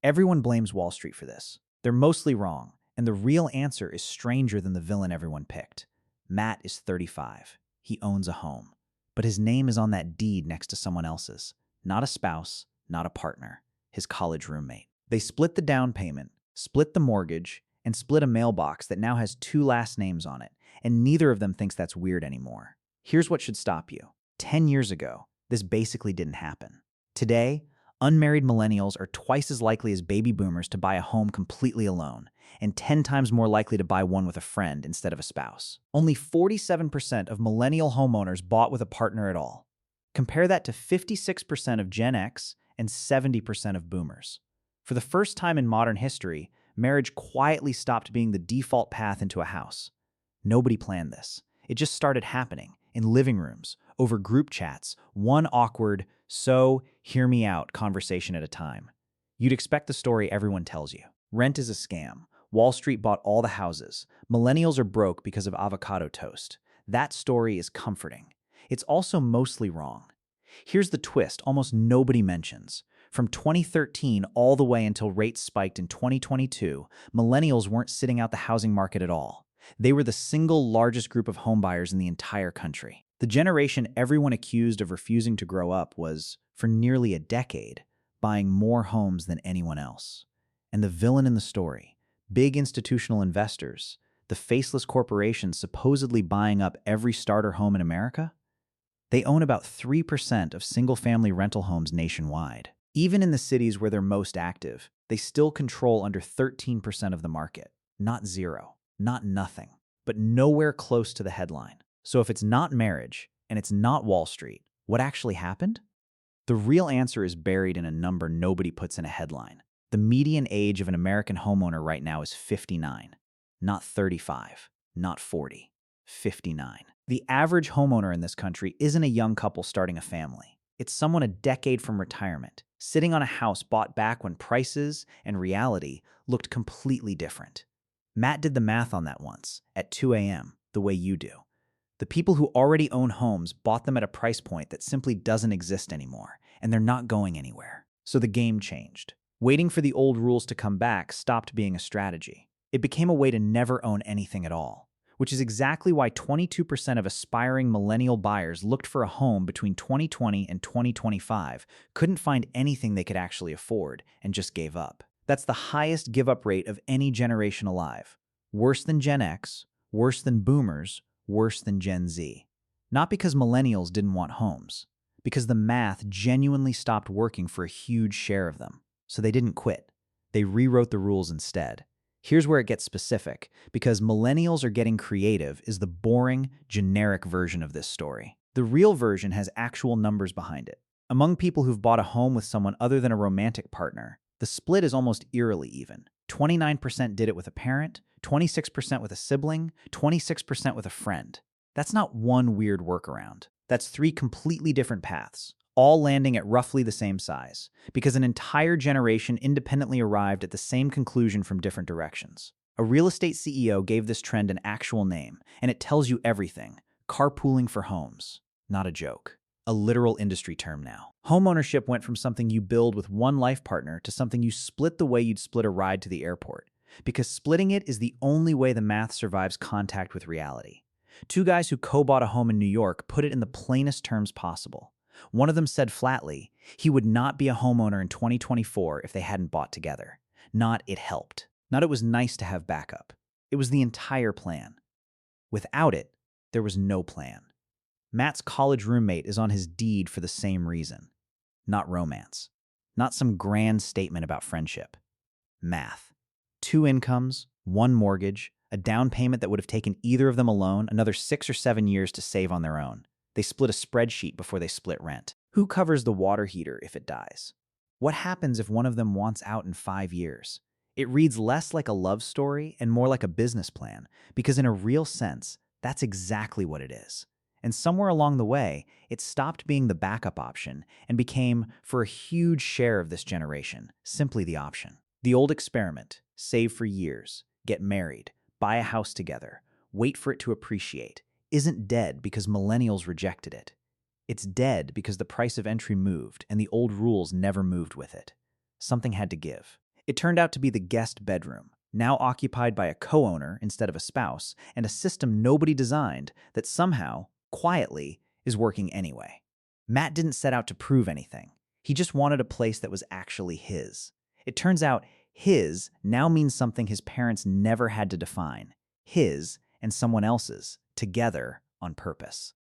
Everyone blames Wall Street for this. They're mostly wrong, and the real answer is stranger than the villain everyone picked. Matt is 35. He owns a home. But his name is on that deed next to someone else's. Not a spouse, not a partner. His college roommate. They split the down payment, split the mortgage, and split a mailbox that now has two last names on it, and neither of them thinks that's weird anymore. Here's what should stop you. 10 years ago, this basically didn't happen. Today, unmarried millennials are twice as likely as baby boomers to buy a home completely alone, and 10 times more likely to buy one with a friend instead of a spouse. Only 47% of millennial homeowners bought with a partner at all. Compare that to 56% of Gen X and 70% of boomers. For the first time in modern history, marriage quietly stopped being the default path into a house. Nobody planned this. It just started happening in living rooms, over group chats, one awkward, so hear me out conversation at a time. You'd expect the story everyone tells you. Rent is a scam. Wall Street bought all the houses. Millennials are broke because of avocado toast. That story is comforting. It's also mostly wrong. Here's the twist almost nobody mentions. From 2013 all the way until rates spiked in 2022, millennials weren't sitting out the housing market at all. They were the single largest group of homebuyers in the entire country. The generation everyone accused of refusing to grow up was, for nearly a decade, buying more homes than anyone else. And the villain in the story, big institutional investors, the faceless corporations supposedly buying up every starter home in America? They own about 3% of single-family rental homes nationwide. Even in the cities where they're most active, they still control under 13% of the market. Not zero, not nothing, but nowhere close to the headline. So if it's not marriage, and it's not Wall Street, what actually happened? The real answer is buried in a number nobody puts in a headline. The median age of an American homeowner right now is 59. Not 35, not 40, 59. The average homeowner in this country isn't a young couple starting a family. It's someone a decade from retirement, sitting on a house bought back when prices and reality looked completely different. Matt did the math on that once, at 2 a.m., the way you do. The people who already own homes bought them at a price point that simply doesn't exist anymore, and they're not going anywhere. So the game changed. Waiting for the old rules to come back stopped being a strategy. It became a way to never own anything at all, which is exactly why 22% of aspiring millennial buyers looked for a home between 2020 and 2025, couldn't find anything they could actually afford, and just gave up. That's the highest give-up rate of any generation alive. Worse than Gen X, worse than boomers, worse than Gen Z. Not because millennials didn't want homes, because the math genuinely stopped working for a huge share of them. So they didn't quit. They rewrote the rules instead. Here's where it gets specific, because millennials are getting creative is the boring, generic version of this story. The real version has actual numbers behind it. Among people who've bought a home with someone other than a romantic partner, the split is almost eerily even. 29% did it with a parent, 26% with a sibling, 26% with a friend. That's not one weird workaround. That's 3 completely different paths, all landing at roughly the same size, because an entire generation independently arrived at the same conclusion from different directions. A real estate CEO gave this trend an actual name, and it tells you everything. Carpooling for homes. Not a joke. A literal industry term now. Homeownership went from something you build with one life partner to something you split the way you'd split a ride to the airport, because splitting it is the only way the math survives contact with reality. 2 guys who co-bought a home in New York put it in the plainest terms possible. One of them said flatly, he would not be a homeowner in 2024 if they hadn't bought together. Not it helped. Not it was nice to have backup. It was the entire plan. Without it, there was no plan. Matt's college roommate is on his deed for the same reason. Not romance. Not some grand statement about friendship. Math. 2 incomes, 1 mortgage, a down payment that would have taken either of them alone another 6 or 7 years to save on their own. They split a spreadsheet before they split rent. Who covers the water heater if it dies? What happens if one of them wants out in 5 years? It reads less like a love story and more like a business plan, because in a real sense, that's exactly what it is. And somewhere along the way, it stopped being the backup option and became, for a huge share of this generation, simply the option. The old experiment, save for years, get married, buy a house together, wait for it to appreciate, isn't dead because millennials rejected it. It's dead because the price of entry moved and the old rules never moved with it. Something had to give. It turned out to be the guest bedroom, now occupied by a co-owner instead of a spouse, and a system nobody designed that somehow, quietly, is working anyway. Matt didn't set out to prove anything. He just wanted a place that was actually his. It turns out his now means something his parents never had to define. His and someone else's, together on purpose.